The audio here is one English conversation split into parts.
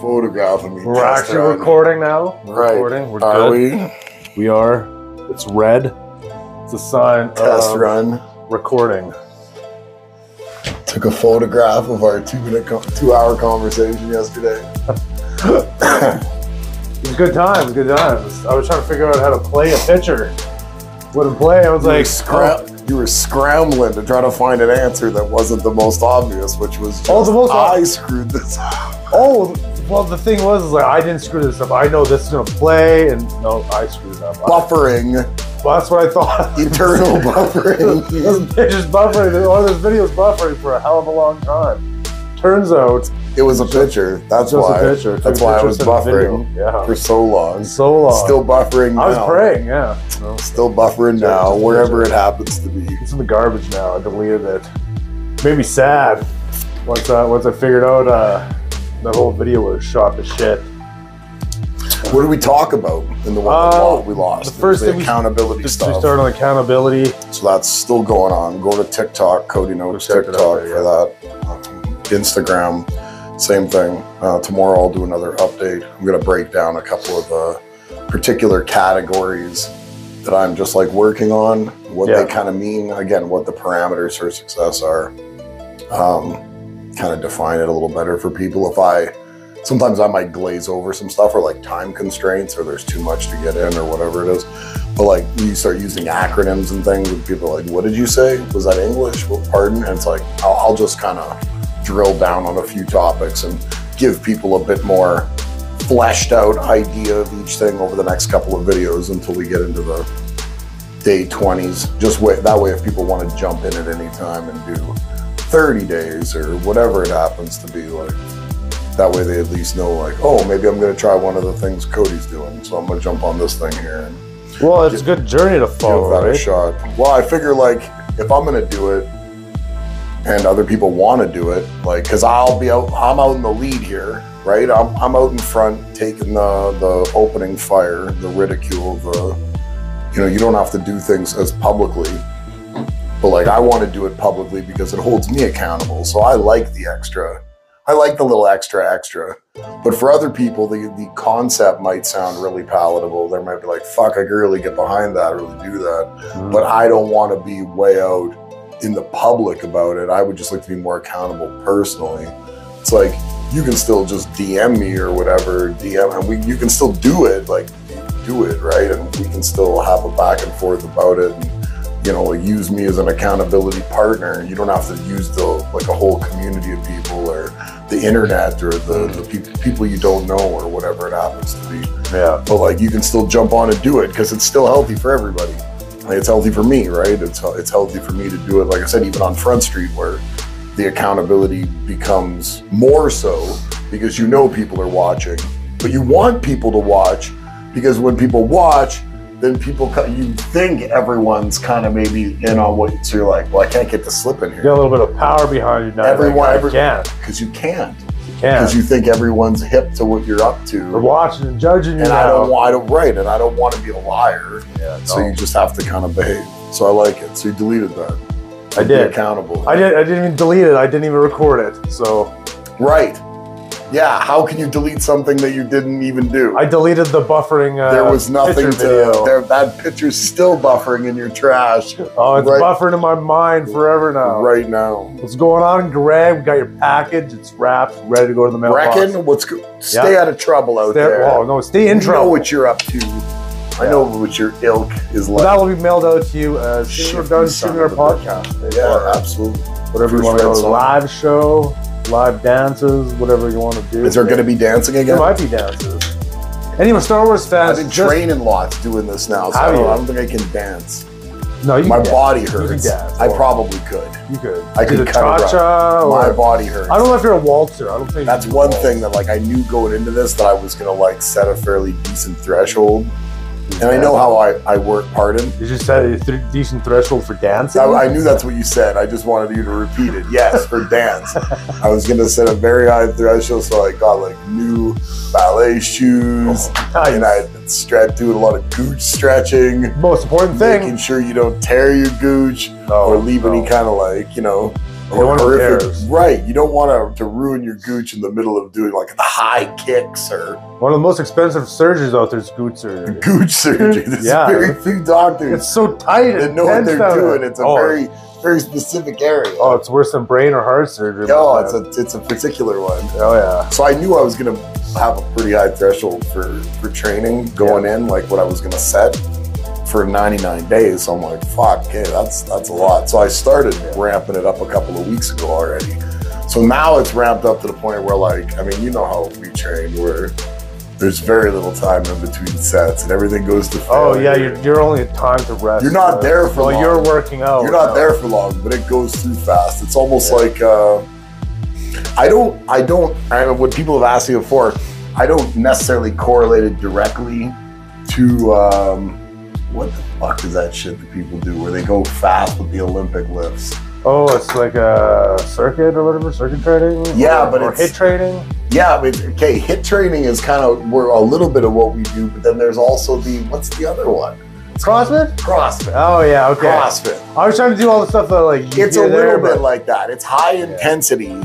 photographing me. We're actually recording now. Right. Recording. We're Are good. We are. It's red. It's a sign Test of run. recording. Took a photograph of our 2-hour conversation yesterday. It was good times, good times. I was trying to figure out how to play a pitcher. Wouldn't play. I was You were scrambling to try to find an answer that wasn't the most obvious, which was just, I screwed this up. Oh, well, the thing was, is like, I didn't screw this up. I know this is going to play, and no, I screwed it up. Buffering. Well, that's what I thought. Eternal buffering. This picture's buffering, or this video's buffering for a hell of a long time. Turns out, it was a picture. That's why. That's why I was buffering for so long. So long. Still buffering now. I was praying, yeah. No. Still buffering now, wherever it happens to be. It's in the garbage now. I deleted it. Made me sad once I figured out that whole video was shot to shit. What did we talk about in the one that we lost? The first thing accountability stuff. We started on accountability. So that's still going on. Go to TikTok, Cody Notes TikTok for that. Instagram, same thing. Tomorrow I'll do another update. I'm going to break down a couple of the particular categories that I'm just like working on, what they kind of mean. Again, what the parameters for success are. Kind of define it a little better for people. Sometimes I might glaze over some stuff, or like time constraints, or there's too much to get in, or whatever it is. But like you start using acronyms and things, and people are like, what did you say? Was that English? Well, pardon? And it's like, I'll just kind of drill down on a few topics and give people a bit more fleshed out idea of each thing over the next couple of videos until we get into the day 20s. That way, if people want to jump in at any time and do 30 days or whatever it happens to be, like, that way they at least know, like, oh, maybe I'm going to try one of the things Cody's doing, so I'm going to jump on this thing here. And well, it's a good journey to follow, give that a shot. Well, I figure, like, if I'm going to do it and other people want to do it, like, because I'm out in the lead here, right? I'm out in front taking the opening fire, the ridicule, you don't have to do things as publicly. But like, I want to do it publicly because it holds me accountable. So I like the extra. I like the little extra. But for other people, the concept might sound really palatable. They might be like, fuck, I can really get behind that, really do that. But I don't want to be way out in the public about it. I would just like to be more accountable personally. It's like, you can still just DM me or whatever, and you can still do it, like, do it, right? And we can still have a back and forth about it. And, use me as an accountability partner. You don't have to use a whole community of people or the internet or the people you don't know or whatever it happens to be. Yeah. But like, you can still jump on and do it because it's still healthy for everybody. Like, it's healthy for me, right? It's healthy for me to do it. Like I said, even on Front Street, where the accountability becomes more so because people are watching, but you want people to watch because when people watch, then you think everyone's kind of maybe in on what, so you're like, well, I can't get the slip in here. You got a little bit of power behind you now. Everyone can't. Because you can't. Because you think everyone's hip to what you're up to. They're watching and judging you. And I don't want to be a liar. Yeah, so you just have to kind of behave. So I like it. So you deleted that. I did. Be accountable. I didn't even delete it. I didn't even record it. So. Right. Yeah, how can you delete something that you didn't even do? I deleted the buffering there was nothing that picture's still buffering in your trash. Oh, it's buffering in my mind forever now. Right now. What's going on, Greg? We got your package. It's wrapped, ready to go to the mailbox. Stay out of trouble out there. Oh, no, stay in trouble. I know what you're up to. I know what your ilk is like. That will be mailed out to you as soon as we're done shooting our podcast. Yeah, absolutely. Whatever you want to go, live show, live dances, whatever you want to do. Is there going to be dancing again? There might be dances. Anyway, Star Wars fans. I've been training lots doing this now, so I don't think I can dance. No, you can My body hurts. You can dance. I probably could. You could. I could cut it up. My body hurts. I don't know if you're a waltzer. I don't think that's one thing that, like, I knew going into this that I was going to, like, set a fairly decent threshold. And I know how I work, pardon? Did you set a decent threshold for dancing? I knew that's what you said. I just wanted you to repeat it. Yes, for dance. I was going to set a very high threshold, so I got like new ballet shoes. Oh, nice. And I doing a lot of gooch stretching. Most important thing. Making sure you don't tear your gooch or leave any kind of, like, You don't want horrific. tears. Right. You don't want to ruin your gooch in the middle of doing like the high kicks or One of the most expensive surgeries out there is gooch surgery. gooch surgery. There's Yeah. very few doctors It's so tight. that and know what they're tense down doing. there. It's a very, very specific area. Oh, it's worse than brain or heart surgery. Oh, man. it's a particular one. Oh yeah. So I knew I was gonna have a pretty high threshold for training going in, like what I was gonna set for 99 days. So I'm like, fuck, okay, that's a lot. So I started ramping it up a couple of weeks ago already. So now it's ramped up to the point where, like, I mean, you know how we train, where there's very little time in between sets and everything goes to failure. Oh yeah, you're only time to rest. You're not there for long. You're working out. You're not there for long, but it goes through fast. It's almost like what people have asked me before, I don't necessarily correlate it directly to what the fuck is that shit that people do where they go fast with the Olympic lifts? Oh, it's like a circuit or whatever, circuit training? Yeah, but or it's- HIIT training? Yeah, but okay, HIIT training is kind of where a little bit of what we do, but then there's also what's the other one? CrossFit? CrossFit. Oh yeah, okay. CrossFit. I was trying to do all the stuff that like you It's do a there, little bit but- like that. It's high intensity,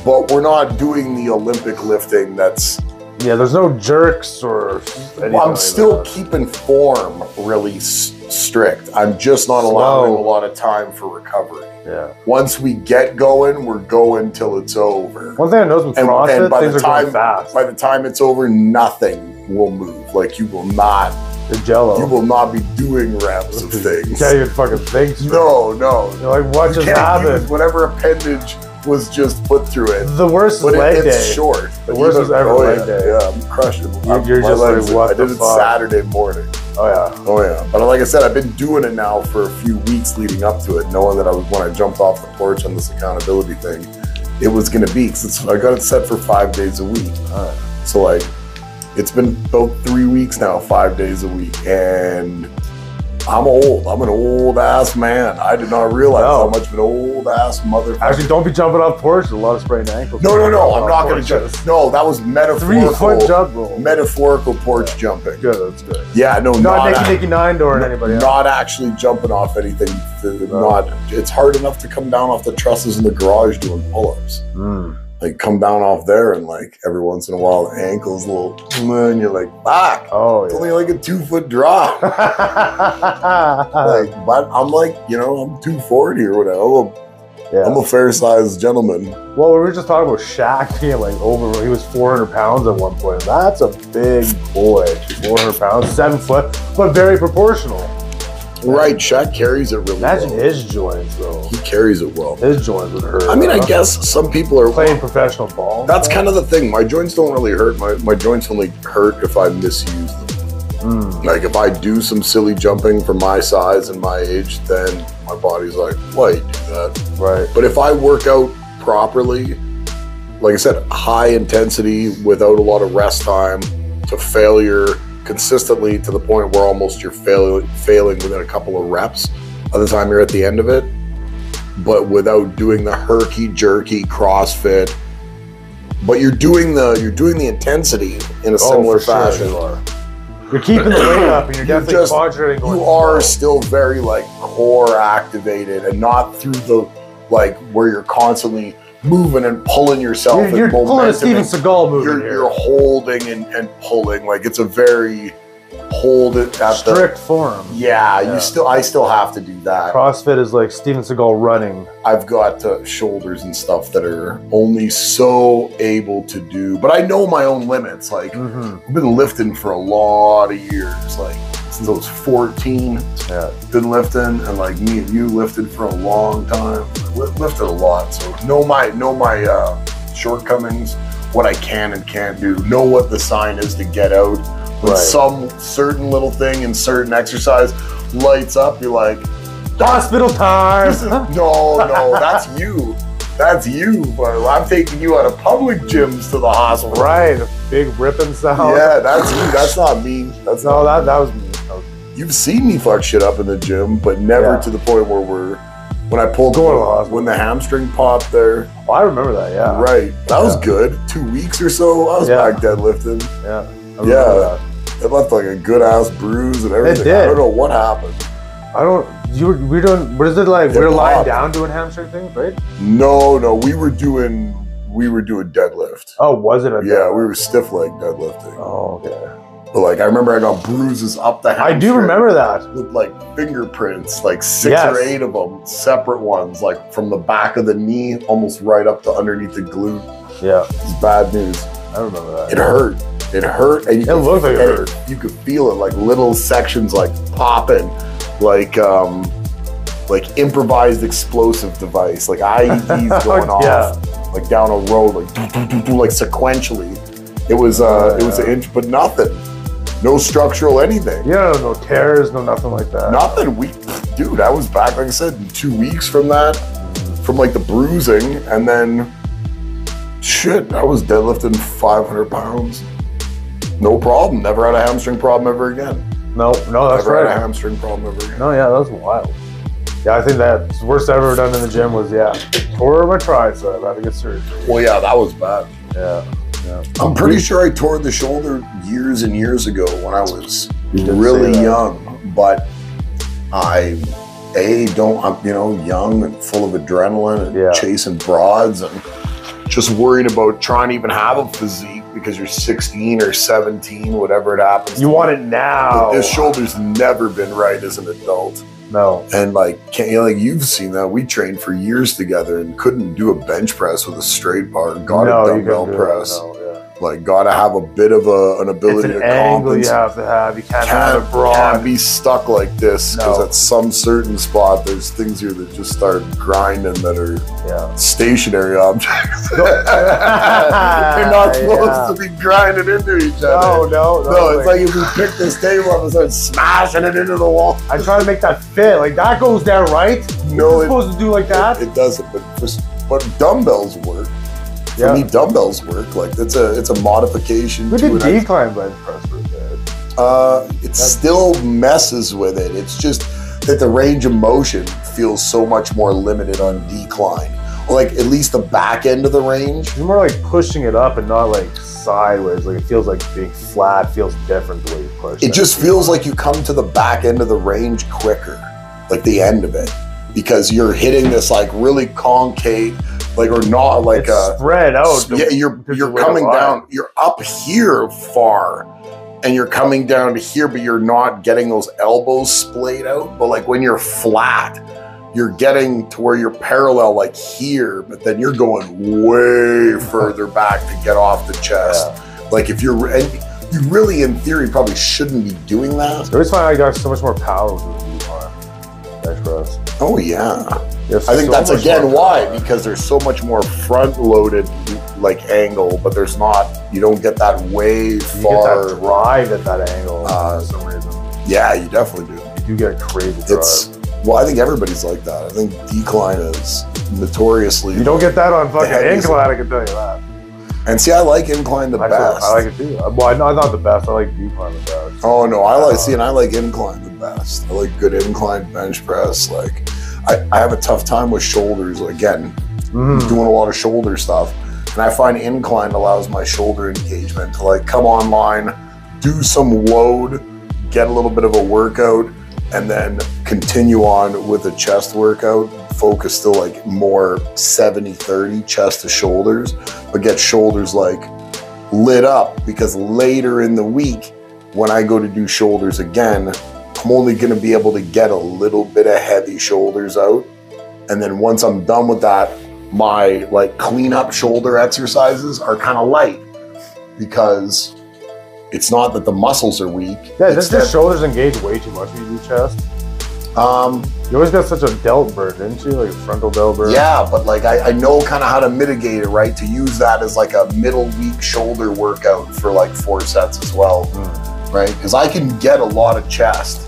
but we're not doing the Olympic lifting that's Yeah, there's no jerks or anything. Well, I'm like still that. keeping form really strict. I'm just not allowing a lot of time for recovery. Yeah. Once we get going, we're going till it's over. One thing I noticed with And CrossFit, by things the are going time fast. by the time it's over, nothing will move. Like you will not be doing reps of You things. can't even fucking think straight. No. You're like, what You just can't happened? use whatever appendage was just put through it. The worst But is leg it's day. short. The worst is ever leg day. Yeah, I'm crushing. You're My just legs like, what I did the it fuck? Saturday morning. Oh yeah. Oh yeah, but like I said, I've been doing it now for a few weeks leading up to it, knowing that when I jumped off the porch on this accountability thing, it was going to be, because I got it set for 5 days a week. Alright. So like, it's been about 3 weeks now, 5 days a week, and I'm old. I'm an old ass man. I did not realize how much of an old ass motherfucker. Actually, don't be jumping off porch. There's a lot of sprained ankles. No, I'm not going to jump. No, that was 3 metaphorical. foot jump roll. Metaphorical porch jumping. Good, that's good. Yeah, no, Not Nicky Nine Door and anybody else. Not actually jumping off anything. It's hard enough to come down off the trusses in the garage doing pull-ups. Like come down off there and like every once in a while the ankle's a little, and you're like, fuck. Oh It's yeah. only like a 2 foot drop. Like, but I'm like, I'm 240 or whatever. I'm a fair-sized gentleman. Well, we were just talking about Shaq being like over. He was 400 pounds at one point. That's a big boy. 400 pounds, 7 foot, but very proportional. Right, Shaq carries it really Imagine well. his joints though. He carries it well. His joints would hurt. I mean, I guess some people are playing professional ball. That's kind of the thing. My joints don't really hurt. My joints only hurt if I misuse them. Like if I do some silly jumping for my size and my age, then my body's like, why you do that? Right. But if I work out properly, like I said, high intensity without a lot of rest time to failure consistently to the point where almost you're failing within a couple of reps by the time you're at the end of it, but without doing the herky jerky CrossFit. But you're doing the intensity in a similar fashion. You're keeping the weight up, and you're definitely concentrating. You are still very like core activated, and not through the like where you're constantly moving and pulling yourself. You're pulling a Steven Seagal movement. You're holding and pulling. Like it's a very hold it at strict form. Yeah, I still have to do that. CrossFit is like Steven Seagal running. I've got shoulders and stuff that are only so able to do, but I know my own limits. Like I've been lifting for a lot of years, like since I was 14. Yeah, been lifting, and like me and you lifted for a long time. Lifted a lot, so know my shortcomings, what I can and can't do. Know what the sign is to get out. When some certain little thing in certain exercise lights up, you're like, hospital time. No, that's you. That's you. But I'm taking you out of public gyms to the hospital. Right, a big ripping sound. Yeah, that's you. That's not me. That was me. You've seen me fuck shit up in the gym, but never to the point where when I pulled when the hamstring popped there. Oh, I remember that. Yeah. Right. That was good. 2 weeks or so. I was back deadlifting. Yeah. I remember that. It left like a good ass bruise and everything. It did. I don't know what happened. We were doing, what is it like? We were lying Hip-hop. down doing hamstring things, right? No, we were doing deadlift. Oh, was it? Yeah, we were stiff leg deadlifting. Oh, okay. But like I remember I got bruises up the hamstring. I do remember that. With like fingerprints, like 6 Yes. or 8 of them, separate ones, like from the back of the knee, almost right up to underneath the glute. Yeah, It's bad news. I remember that. It hurt. It hurt, and you It looked like it and hurt. You could feel it, like little sections, like popping, like improvised explosive device, like IEDs going Yeah. off, like down a road, like like sequentially. It was an inch, but nothing. No structural anything. Yeah, no tears, no nothing like that. Nothing. Dude, I was back, like I said, in 2 weeks from that, from like the bruising, and then shit, I was deadlifting 500 pounds. No problem. Never had a hamstring problem ever again. No, that's Never had a right. hamstring problem ever again. No, yeah, that was wild. Yeah, I think that's the worst I've ever done in the gym was, tore my tricep. I had to get surgery. Well, yeah, that was bad. Yeah. I'm pretty sure I tore the shoulder years and years ago when I was You did really say that. young, but I'm young and full of adrenaline and Yeah. chasing broads and just worried about trying to even have a physique because you're 16 or 17, whatever it happens. You to want be. it now. But this shoulder's never been right as an adult. No. And like you've seen that, we trained for years together and couldn't do a bench press with a straight bar. Got No, a you dumbbell couldn't do it. press. No, yeah. Like, gotta have a bit of an It's ability an to angle you compensate. have to have. You can't have it broad. Can't be stuck like this because No. at some certain spot, there's things here that just start grinding that are Yeah. stationary objects. They're They're not supposed to be grinding into each other. No, it's like if we pick this table up and start smashing it into the wall. I try to make that fit. Like that goes down right. No, You're supposed to do like that. It doesn't, but dumbbells work. For Yeah. me, dumbbells work. Like it's a modification We to did an decline bench press for a bit. it still messes with it. It's just that the range of motion feels so much more limited on decline. Like at least the back end of the range. It's more like pushing it up and not like sideways. Like it feels like being flat feels different the way you push. It just feels like you come to the back end of the range quicker, like the end of it, because you're hitting this like really concave, like or not like it's spread out. Yeah, you're coming down. You're up here far, and you're coming down to here, but you're not getting those elbows splayed out. But like when you're flat, you're getting to where you're parallel like here, but then you're going way further back to get off the chest. Yeah. Like if you're, and you really in theory probably shouldn't be doing that. I always find I got so much more power with the decline bench press. Oh yeah. There's I think so that's much again more why, power. because there's so much more front loaded like angle, but there's not, you don't get that way You far. get that drive at that angle Uh, for some reason. Yeah, you definitely do. You do get a crazy drive. Well, I think everybody's like that. I think decline is notoriously. You don't get that on fucking heaviest- incline, I can tell you that. And see, I like incline the Actually, best. I like it too. Well, I'm not the best. I like decline the best. Oh no, and I like incline the best. I like good incline bench press. Like, I have a tough time with shoulders. Again, Mhm. doing a lot of shoulder stuff, and I find incline allows my shoulder engagement to like come online, do some load, get a little bit of a workout, and then continue on with a chest workout. Focus still like more 70-30 chest to shoulders, but get shoulders like lit up, because later in the week when I go to do shoulders again, I'm only going to be able to get a little bit of heavy shoulders out. And then once I'm done with that, my like clean up shoulder exercises are kind of light, because it's not that the muscles are weak. Yeah, it's just your shoulders engage way too much when you do chest. You always got such a delt burn, didn't you? Like a frontal delt burn. Yeah, but like I know kind of how to mitigate it, right? To use that as like a middle week shoulder workout for like 4 sets as well, right? Because I can get a lot of chest.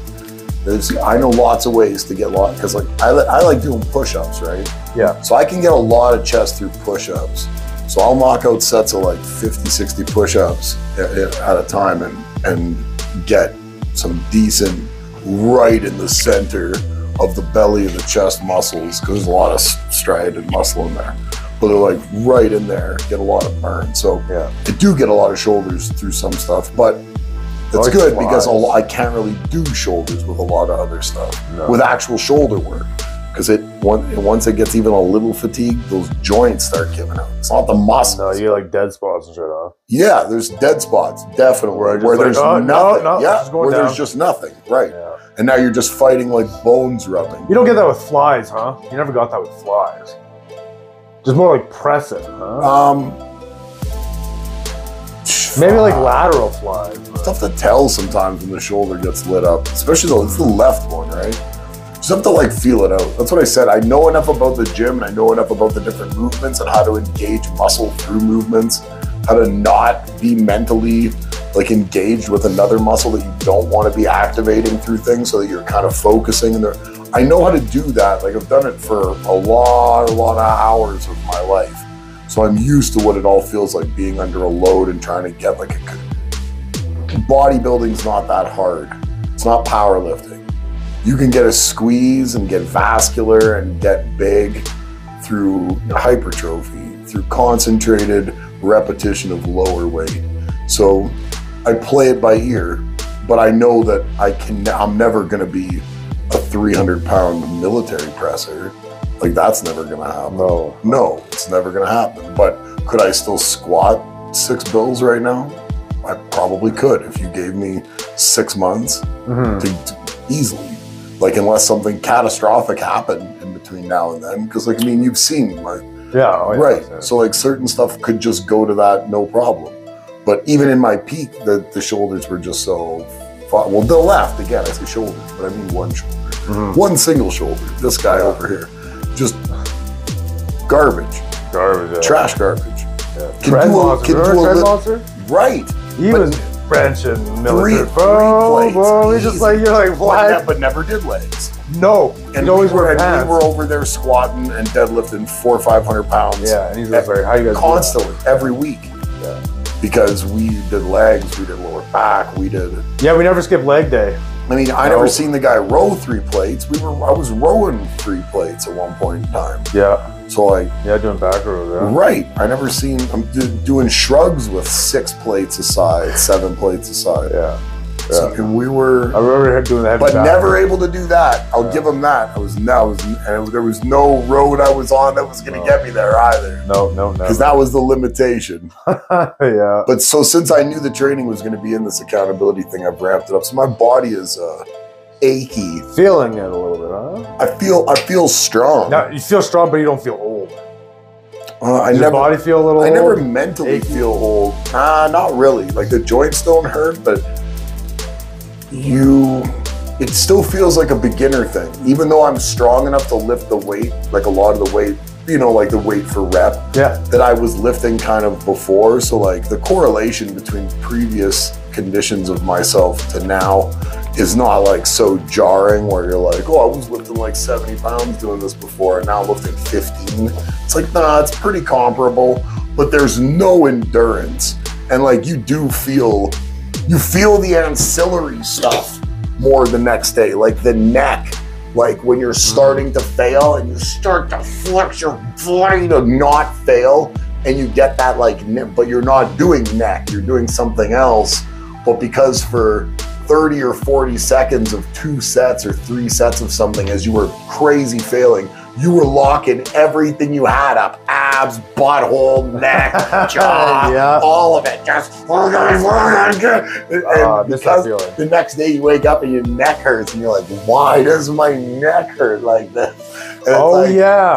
I know lots of ways to get a lot, because like I like doing push-ups, right? Yeah. So I can get a lot of chest through push-ups. So I'll knock out sets of like 50, 60 push-ups at a time and get some decent right in the center of the belly of the chest muscles, because there's a lot of striated muscle in there. But they're like right in there, get a lot of burn. So Yeah. I do get a lot of shoulders through some stuff, but It's like good because flies. I can't really do shoulders with a lot of other stuff, No. with actual shoulder work. Because once it gets even a little fatigued, those joints start giving out. It's not the muscles. No, you get like dead spots and shit, huh? Yeah, there's dead spots, definitely, Where where, just there's like, oh, nothing. no, yeah, it's just going where down. there's just nothing, right? Yeah. And now you're just fighting like bones rubbing. You don't get that with flies, huh? You never got that with flies. Just more like pressing, huh? Maybe like lateral flies. It's tough to tell sometimes when the shoulder gets lit up, especially though it's the left one, right? Just have to like feel it out. That's what I said. I know enough about the gym and I know enough about the different movements and how to engage muscle through movements, how to not be mentally like engaged with another muscle that you don't want to be activating through things, so that you're kind of focusing there. I know how to do that. Like I've done it for a lot of hours of my life. So I'm used to what it all feels like being under a load and trying to get like bodybuilding's not that hard. It's not powerlifting. You can get a squeeze and get vascular and get big through hypertrophy, through concentrated repetition of lower weight. So I play it by ear, but I know that I'm never gonna be a 300-pound military presser. Like that's never gonna happen. No, it's never gonna happen. But could I still squat 6 bills right now? I probably could if you gave me 6 months to easily. Like unless something catastrophic happened in between now and then, because like I mean you've seen like right. Yeah. So like certain stuff could just go to that no problem. But even in my peak, the shoulders were just so well. The left again, I say shoulders, but I mean one shoulder, one single shoulder. This guy over here, just garbage, trash garbage. Yeah. Tread Monster, remember Tread Monster? Right. He was benching military. Three plates. He's just like, you're like, what? But never did legs. No. And he'd always wear we pants. were over there squatting and deadlifting 400 or 500 pounds. Yeah, and he's just like, how you guys constantly, every week. Yeah. Because we did legs, we did lower back, we did. Yeah, we never skipped leg day. I mean, I never seen the guy row 3 plates. I was rowing 3 plates at one point in time. Yeah. So like, yeah, doing back rows. Yeah. Right. I never seen. I'm doing shrugs with 6 plates aside, 7 plates aside. Yeah. So we were. I remember doing that, but never able to do that. I'll give him that. There was no road I was on that was going to get me there either. No. Because that was the limitation. Yeah. But so since I knew the training was going to be in this accountability thing, I've ramped it up. So my body is achy. Feeling it a little bit, huh? I feel strong. No, you feel strong, but you don't feel old. Does your body feel a little I old? never mentally feel old. Not really. Like the joints don't hurt, but it still feels like a beginner thing. Even though I'm strong enough to lift the weight, like a lot of the weight, like the weight for rep that I was lifting kind of before. So like the correlation between previous conditions of myself to now is not like so jarring where you're like, oh, I was lifting like 70 pounds doing this before and now I'm lifting 15. It's like, nah, it's pretty comparable, but there's no endurance. And like you feel the ancillary stuff more the next day, like the neck, like when you're starting to fail and you start to flex your body to not fail and you get that like, but you're not doing neck, you're doing something else. But because for 30 or 40 seconds of 2 sets or 3 sets of something, as you were crazy failing, you were locking everything you had up, abs, butthole, neck, jaw, all of it. Just and because the next day you wake up and your neck hurts and you're like, why does my neck hurt like this? And yeah.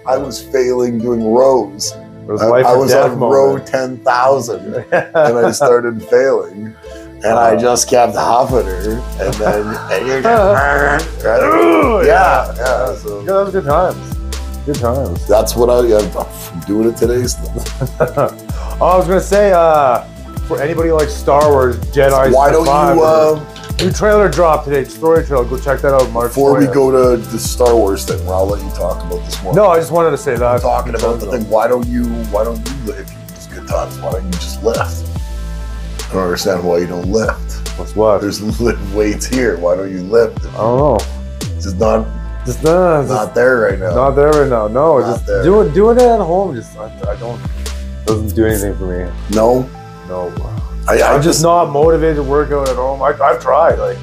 I was failing doing rows. I was on row 10,000 and I started failing. And I just kept huffing her, and then you're just, yeah. So that was good times. Good times. That's what I'm doing it today. I was gonna say, for anybody who likes Star Wars, Jedi. Why don't you? New trailer dropped today. Story Trail. Go check that out, March. Before we go to the Star Wars thing, where I'll let you talk about this more. No, I just wanted to say that. Talking about the thing. Why don't you? If it's good times, why don't you just lift? I don't understand why you don't lift. What's what? There's weights here. Why don't you lift? I don't know. It's not there right now. Not there right now. No, not just there. doing it at home. Just I don't. Doesn't do anything for me. No. No. I'm just not motivated to work out at home. I've tried, like,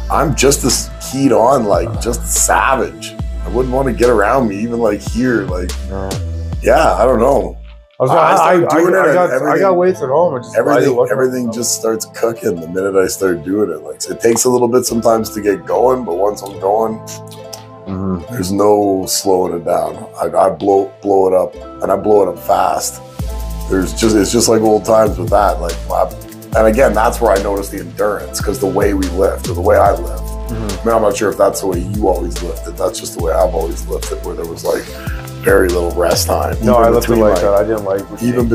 I'm just as keyed on, like, just savage. I wouldn't want to get around me, even like here, like, yeah, I don't know. I got weights at home. Everything just starts cooking the minute I start doing it. Like, it takes a little bit sometimes to get going, but once I'm going, there's no slowing it down. I blow it up, and I blow it up fast. It's just like old times with that. Like, and again, that's where I noticed the endurance, because the way we lift, or the way I lift. I mean, I'm not sure if that's the way you always lifted. That's just the way I've always lifted, where there was like very little rest time. No, I lifted like that. I didn't like even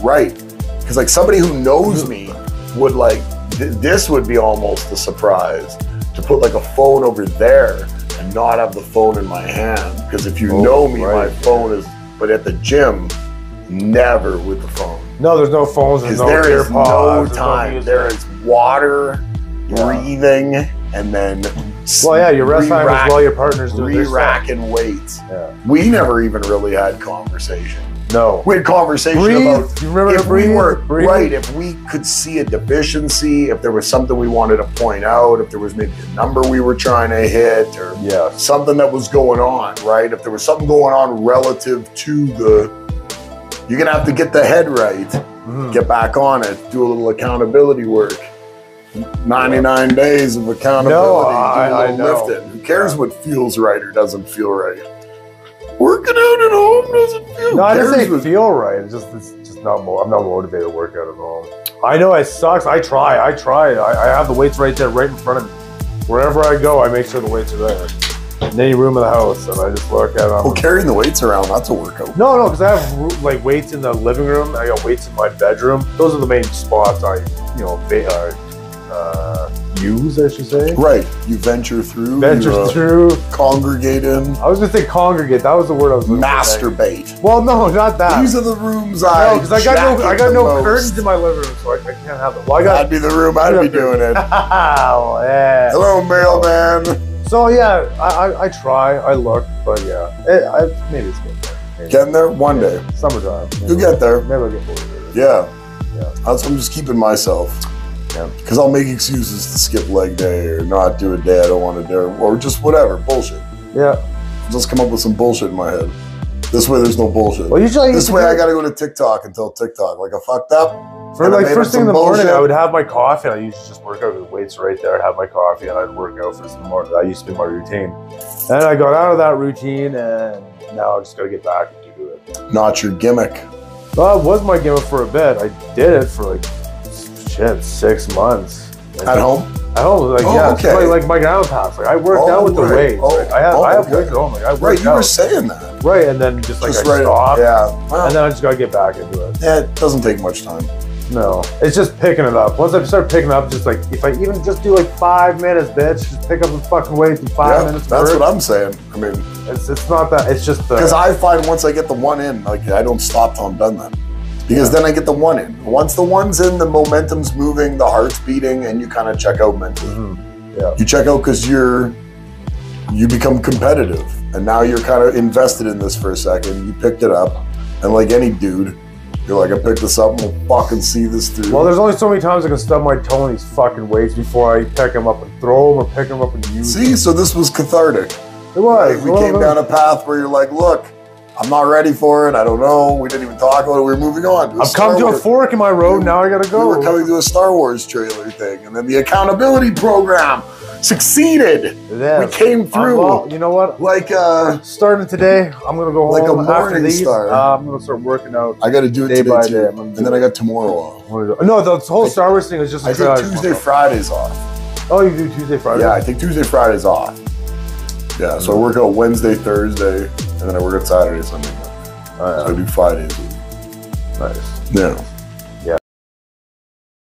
right, because like somebody who knows me would like this would be almost a surprise to put like a phone over there and not have the phone in my hand, because if you know me, my phone is. But at the gym, never with the phone. No, there's no phones. There's no there is AirPods, no time. There is water, breathing, and then your rest time is while your partner's doing their stuff. Re-racking weights. Yeah. We never even really had conversation. No. We had conversation about you remember if we were right, if we could see a deficiency, if there was something we wanted to point out, if there was maybe a number we were trying to hit, or something that was going on, right? If there was something going on relative to you're gonna have to get the head right, get back on it, do a little accountability work. 99 days of accountability, lifting. Who cares what feels right or doesn't feel right? Working out at home doesn't feel. No, I didn't say feel right. It's just not. I'm not motivated to work out at home. I know it sucks. I try. I have the weights right there, right in front of me. Wherever I go, I make sure the weights are there. In any room of the house, and I just look at them. Well, carrying the weights around, that's a workout. No, because I have like weights in the living room. I got weights in my bedroom. Those are the main spots I, use, I should say. Right. You venture through. Congregate in. I was going to say congregate. That was the word I was looking for. Masturbate. Well, no, not that. These are the rooms because I got no curtains in my living room, so I can't have them. Well, that'd be the room I'd be doing it. Oh, yeah. Hello, mailman. So, yeah, I try. I look, but yeah. Maybe it's getting there. Getting there? One day. Summertime. You'll get there. Maybe I'll get motivated. Yeah. That's what I'm just keeping myself. Because I'll make excuses to skip leg day or not do a day I don't want to do, or just whatever, bullshit. Yeah. I'll just come up with some bullshit in my head. This way there's no bullshit. Well, usually this way I gotta go to TikTok and tell TikTok, like I fucked up. For like first thing in the morning, I would have my coffee, and I used to just work out with weights right there. I'd have my coffee, and I'd work out first in the morning. That used to be my routine. And I got out of that routine, and now I just gotta get back and do it. Not your gimmick. Well, it was my gimmick for a bit. I did it for like 6 months. At home? At home, like my grandma's house. Like I worked out with the weights. I have weights at home. Like I worked you were saying that. Right, and then just I stopped. Yeah. And then I just gotta get back into it. Yeah, it doesn't take much time. No, it's just picking it up. Once I start picking up, just like if I even just do like 5 minutes, bitch, just pick up the fucking weights in 5 minutes. That's what I'm saying. I mean, it's not that. It's just because I find once I get the one in, like I don't stop till I'm done then. Because then I get the one in. Once the one's in, the momentum's moving, the heart's beating, and you kind of check out mentally. Yeah. You check out because you become competitive, and now you're kind of invested in this for a second. You picked it up, and like any dude, you're like, I picked this up, and we'll fucking see this through. Well, there's only so many times I can stub my toe in these fucking weights before I pick them up and throw them, or pick them up and use them. See, so this was cathartic. It was. Like, we came down a path where you're like, look, I'm not ready for it. I don't know. We didn't even talk about it. We're moving on. I've come to a fork in my road. Now I gotta go. We were coming to a Star Wars trailer thing, and then the accountability program succeeded. Yes. We came through. Well, you know what? Like starting today, I'm gonna go home. Like a morning after these, star. I'm gonna start working out. I got to do it day today by too. day. And then I got tomorrow off. No, the whole Star Wars thing is just. I take Tuesday, Fridays off. Oh, you do Tuesday, Fridays? Yeah, I take Tuesday, Fridays off. Yeah, so I work out Wednesday, Thursday, and then I work out Saturday, Sunday. So I do 5 days a week. Nice. Yeah.